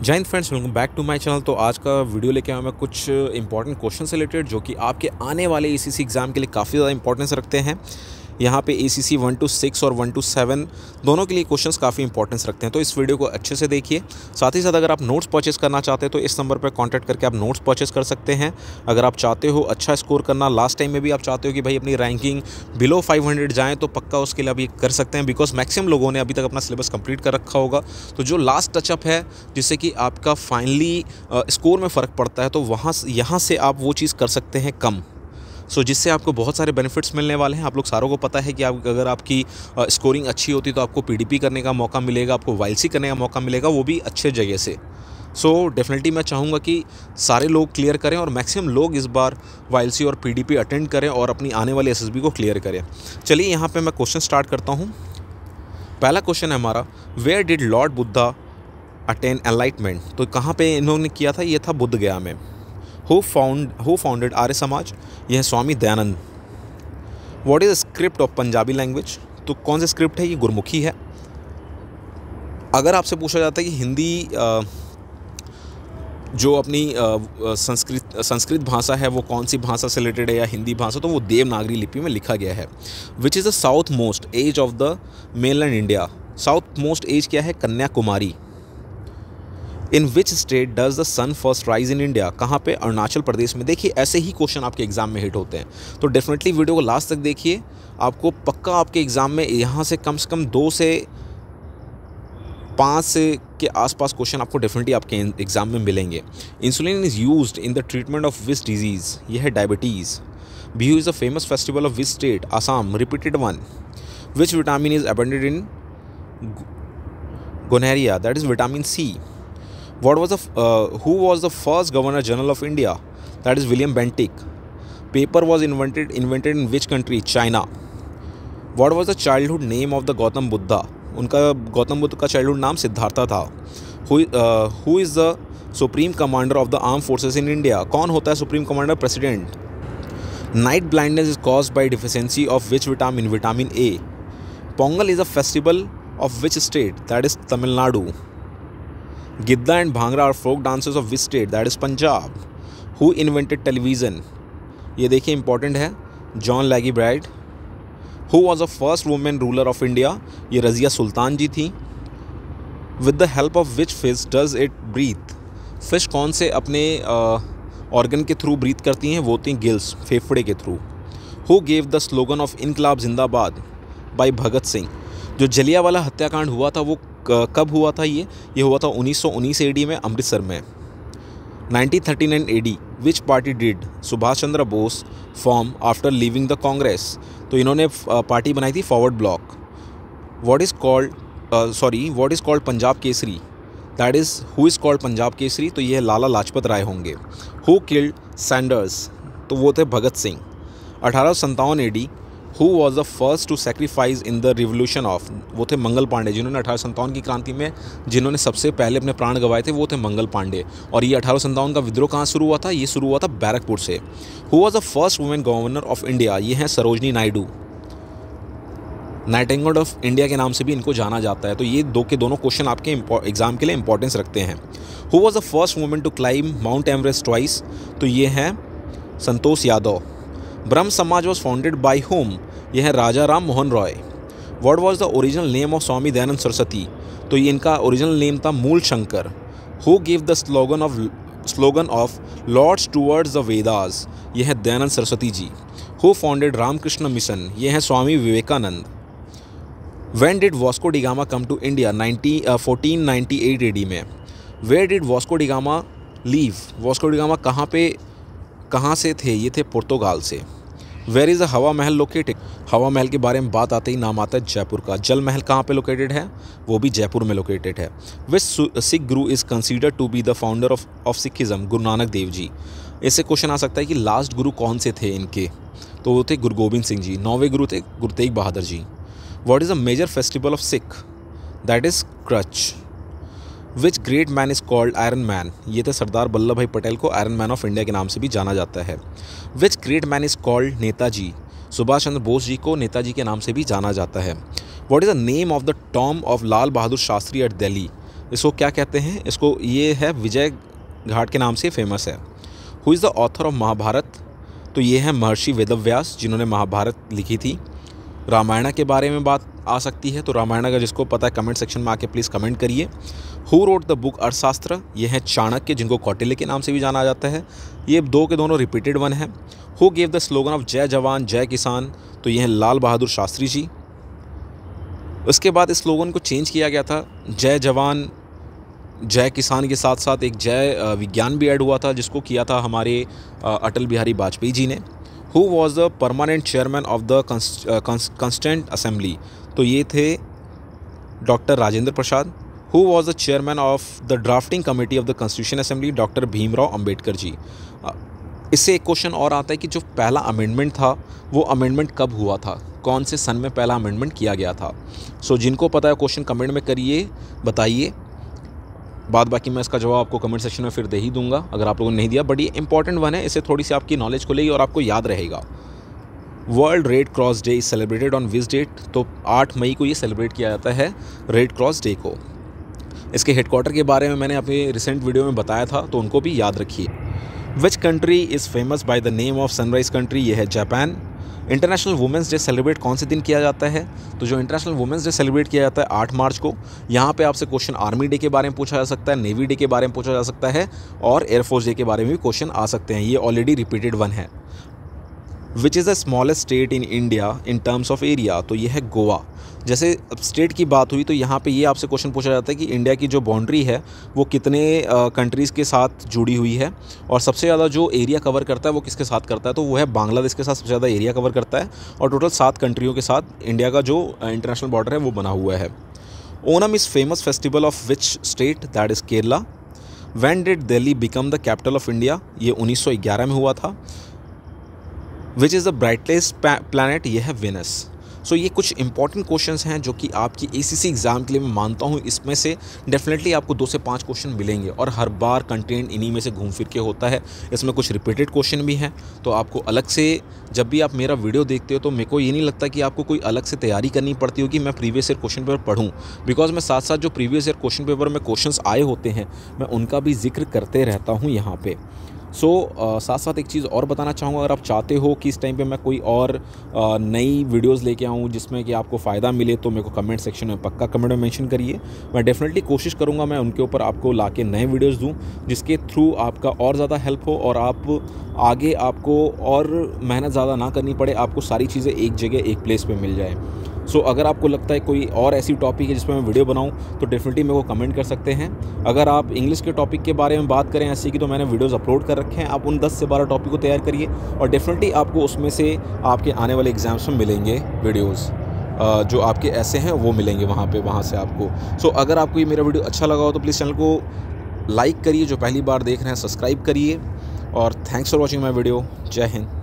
जय Hind friends, welcome back to my channel. तो आज का वीडियो लेके आया मैं कुछ इंपॉर्टेंट क्वेश्चन से रिलेटेड जो कि आपके आने वाले एसीसी एग्ज़ाम के लिए काफ़ी ज़्यादा इंपॉर्टेंस रखते हैं। यहाँ पे एसीसी 1 to 6 और 1 to 7 दोनों के लिए क्वेश्चंस काफ़ी इंपॉर्टेंस रखते हैं। तो इस वीडियो को अच्छे से देखिए। साथ ही साथ अगर आप नोट्स परचेस करना चाहते हैं तो इस नंबर पर कॉन्टैक्ट करके आप नोट्स परचेस कर सकते हैं। अगर आप चाहते हो अच्छा स्कोर करना, लास्ट टाइम में भी आप चाहते हो कि भाई अपनी रैंकिंग बिलो 500 जाएँ, तो पक्का उसके लिए अभी कर सकते हैं, बिकॉज मैक्सिमम लोगों ने अभी तक अपना सिलेबस कंप्लीट कर रखा होगा। तो जो लास्ट टचअप है जिससे कि आपका फाइनली स्कोर में फ़र्क पड़ता है, तो यहाँ से आप वो चीज़ कर सकते हैं कम। जिससे आपको बहुत सारे बेनिफिट्स मिलने वाले हैं। आप लोग सारों को पता है कि अगर आपकी स्कोरिंग अच्छी होती तो आपको पीडीपी करने का मौका मिलेगा, आपको वाईएलसी करने का मौका मिलेगा, वो भी अच्छे जगह से। डेफिनेटली मैं चाहूँगा कि सारे लोग क्लियर करें और मैक्सिमम लोग इस बार वाईएलसी और पीडीपी अटेंड करें और अपनी आने वाली एसएसबी को क्लियर करें। चलिए यहाँ पर मैं क्वेश्चन स्टार्ट करता हूँ। पहला क्वेश्चन है हमारा, where did lord Buddha attain enlightenment? तो कहाँ पे इन्होंने किया था? ये था बुद्ध गया में। हु फाउंडेड आर्य समाज? यह है Swami Dayanand. What is the script of Punjabi language? तो कौन सी स्क्रिप्ट है? ये गुरमुखी है। अगर आपसे पूछा जाता है कि हिंदी जो अपनी संस्कृत भाषा है वो कौन सी भाषा से रिलेटेड है या हिंदी भाषा, तो वो देवनागरी लिपि में लिखा गया है। Which is the south most edge of the mainland India? South most edge क्या है? Kanyakumari. In which state does the sun first rise in India? कहाँ पे? अरुणाचल प्रदेश में। देखिए ऐसे ही क्वेश्चन आपके एग्जाम में हिट होते हैं, तो डेफिनेटली वीडियो को लास्ट तक देखिए। आपको पक्का आपके एग्जाम में यहाँ से कम 2 से 5 के आसपास क्वेश्चन आपको डेफिनेटली आपके एग्जाम में मिलेंगे। Insulin is used in the treatment of which disease? यह है diabetes. Bihu is the famous festival of which state? Assam. Repeated one. Which vitamin is abundant in gonorrhoea? That is vitamin C. Who was the first Governor General of India? That is William Bentinck. Paper was invented in which country? China. What was the childhood name of the Gautam Buddha? उनका गौतम बुद्ध का childhood नाम सिद्धार्था था। Who is the Supreme Commander of the Armed Forces in India? कौन होता है supreme commander? President. Night blindness is caused by deficiency of which vitamin? Vitamin A. Pongal is a festival of which state? That is Tamil Nadu. Gidda and Bhangra are folk dances of which state? That is Punjab. Who invented television? ये देखिए important है, John laggy bride. Who was the first woman ruler of India? ये रज़िया सुल्तान जी थी। With the help of which fish does it breathe? Fish कौन से अपने organ के through breathe करती हैं? वो होती हैं गिल्स, फेफड़े के through. Who gave the slogan of इनकलाब जिंदाबाद? By भगत सिंह। जो जलियांवाला हत्याकांड हुआ था वो कब हुआ था? ये हुआ था 1919 एडी में, अमृतसर में। 1939 AD which party did Subhash Chandra Bose form after leaving the Congress? तो इन्होंने पार्टी बनाई थी forward bloc. What is called Punjab Kesari? That is who is called Punjab Kesari? तो ये लाला लाजपत राय होंगे। Who killed Saunders? तो वो थे Bhagat Singh. 1857 AD who was the first to sacrifice in the revolution of? वो थे मंगल पांडे, जिन्होंने 1857 की क्रांति में जिन्होंने सबसे पहले अपने प्राण गंवाए थे, वो थे मंगल पांडे। और ये 1857 का विद्रोह कहाँ शुरू हुआ था? ये शुरू हुआ था बैरकपुर से। Who was the first women governor of India? ये हैं Sarojini Naidu. Nightingale of India के नाम से भी इनको जाना जाता है। तो ये दोनों क्वेश्चन आपके एग्जाम के लिए इंपॉर्टेंस रखते हैं। Who was the first women to climb Mount Everest twice? तो ये हैं संतोष यादव। ब्रह्म समाज वॉज फाउंडेड बाई होम? यह है Raja Ram Mohan Roy. What was the original name of Swami Dayanand Saraswati? तो ये इनका ओरिजिनल नेम था Mool Shankar. Who give the slogan of lords towards the Vedas? यह है Dayanand Saraswati ji. Who founded Ramakrishna mission? ये है Swami Vivekananda. When did Vasco da Gama come to India? 1498 AD में। Where did Vasco da Gama leave? Vasco da Gama कहाँ से थे? ये थे पुर्तगाल से। वेयर इज़ द हवा महल लोकेटेड? हवा महल के बारे में बात आते ही नाम आता है जयपुर का। जल महल कहाँ पे लोकेटेड है? वो भी जयपुर में लोकेटेड है। Which Sikh guru is considered to be the founder of Sikhism? Guru Nanak Dev ji. इससे क्वेश्चन आ सकता है कि लास्ट गुरु कौन से थे इनके? तो वो थे गुरु गोबिंद सिंह जी। 9वें गुरु थे Guru Tegh Bahadur ji. What is the major festival of Sikh? That is क्रच। Which great man is called iron man? ये थे सरदार वल्लभ भाई पटेल को आयरन मैन ऑफ इंडिया के नाम से भी जाना जाता है। Which great man is called Netaji? Subhash Chandra Bose ji को नेताजी के नाम से भी जाना जाता है। What is the name of the tomb of Lal Bahadur Shastri at Delhi? इसको क्या कहते हैं, इसको ये है विजय घाट के नाम से फेमस है। Who is the author of Mahabharata, तो ये है महर्षि वेदव्यास जिन्होंने महाभारत लिखी थी। रामायण के बारे में बात आ सकती है, तो रामायण का जिसको पता है कमेंट सेक्शन में आके प्लीज़ कमेंट करिए। हु रोट द बुक अर्थशास्त्र, ये है चाणक्य जिनको कौटिल्य के नाम से भी जाना जाता है। ये दो के दोनों रिपीटेड वन है। Who gave the slogan of जय जवान जय किसान, तो ये है लाल बहादुर शास्त्री जी। उसके बाद इस स्लोगन को चेंज किया गया था, जय जवान जय किसान के साथ साथ एक जय विज्ञान भी ऐड हुआ था जिसको किया था हमारे अटल बिहारी वाजपेयी जी ने। Who was the permanent chairman of the constituent assembly, तो ये थे doctor Rajendra Prasad. Who was the chairman of the drafting committee of the constitution assembly, doctor Bhimrao Ambedkar ji. इससे एक क्वेश्चन और आता है कि जो पहला अमेंडमेंट था वो अमेंडमेंट कब हुआ था, कौन से सन में पहला अमेंडमेंट किया गया था। सो जिनको पता है क्वेश्चन कमेंट में करिए, बताइए। बाद बाकी मैं इसका जवाब आपको कमेंट सेक्शन में फिर दे ही दूंगा अगर आप लोगों ने नहीं दिया, बट ये इंपॉर्टेंट वन है, इससे थोड़ी सी आपकी नॉलेज खुलेगी और आपको याद रहेगा। World Red Cross Day is celebrated on which date, तो 8 मई को ये सेलिब्रेट किया जाता है रेड क्रॉस डे को। इसके हेडक्वार्टर के बारे में मैंने अपने रिसेंट वीडियो में बताया था, तो उनको भी याद रखिए। Which country is famous by the name of sunrise country, ये है Japan. International women's day celebrate कौन से दिन किया जाता है, तो जो इंटरनेशनल वुमेंस डे सेलिब्रेट किया जाता है 8 मार्च को। यहाँ पे आपसे क्वेश्चन आर्मी डे के बारे में पूछा जा सकता है, नेवी डे के बारे में पूछा जा सकता है और एयरफोर्स डे के बारे में भी क्वेश्चन आ सकते हैं। ये ऑलरेडी रिपीटेड वन है। Which is the smallest state in India in terms of area, तो ये है गोवा। जैसे स्टेट की बात हुई तो यहाँ पे ये आपसे क्वेश्चन पूछा जाता है कि इंडिया की जो बाउंड्री है वो कितने कंट्रीज़ के साथ जुड़ी हुई है, और सबसे ज़्यादा जो एरिया कवर करता है वो किसके साथ करता है, तो वो है बांग्लादेश के साथ सबसे ज़्यादा एरिया कवर करता है, और टोटल 7 कंट्रियों के साथ इंडिया का जो इंटरनेशनल बॉर्डर है वो बना हुआ है। Onam is famous festival of which state, that is Kerala. When did Delhi become the capital of India, ये 1911 में हुआ था। विच इज़ द ब्राइटेस्ट प्लैनेट, ये है वेनस। सो ये कुछ इंपॉर्टेंट क्वेश्चंस हैं जो कि आपकी एसीसी एग्ज़ाम के लिए मैं मानता हूँ इसमें से डेफिनेटली आपको 2 से 5 क्वेश्चन मिलेंगे, और हर बार कंटेंट इन्हीं में से घूम फिर के होता है। इसमें कुछ रिपीटेड क्वेश्चन भी हैं, तो आपको अलग से जब भी आप मेरा वीडियो देखते हो तो मेरे को ये नहीं लगता कि आपको कोई अलग से तैयारी करनी पड़ती होगी मैं प्रीवियस ईयर क्वेश्चन पेपर पढ़ूँ, बिकॉज मैं साथ साथ जो प्रीवियस ईयर क्वेश्चन पेपर में क्वेश्चन आए होते हैं मैं उनका भी जिक्र करते रहता हूँ यहाँ पर। साथ साथ एक चीज़ और बताना चाहूँगा, अगर आप चाहते हो कि इस टाइम पे मैं कोई और नई वीडियोस लेके आऊँ जिसमें कि आपको फ़ायदा मिले, तो मेरे को कमेंट सेक्शन में पक्का कमेंट में मेंशन करिए। मैं डेफिनेटली कोशिश करूँगा मैं उनके ऊपर आपको लाके नए वीडियोस दूँ जिसके थ्रू आपका और ज़्यादा हेल्प हो, और आप आगे आपको और मेहनत ज़्यादा ना करनी पड़े, आपको सारी चीज़ें एक जगह एक प्लेस पर मिल जाए। अगर आपको लगता है कोई और ऐसी टॉपिक है जिसमें मैं वीडियो बनाऊं तो डेफिनेटली मेरे को कमेंट कर सकते हैं। अगर आप इंग्लिश के टॉपिक के बारे में बात करें ऐसी की, तो मैंने वीडियोस अपलोड कर रखे हैं, आप उन 10 से 12 टॉपिक को तैयार करिए और डेफिनेटली आपको उसमें से आपके आने वाले एग्जाम्स में मिलेंगे वीडियोज़ जो आपके ऐसे हैं वो मिलेंगे वहाँ से आपको। अगर आपको ये मेरा वीडियो अच्छा लगा हो तो प्लीज़ चैनल को लाइक करिए, जो पहली बार देख रहे हैं सब्सक्राइब करिए, और thanks for watching my video. जय हिंद।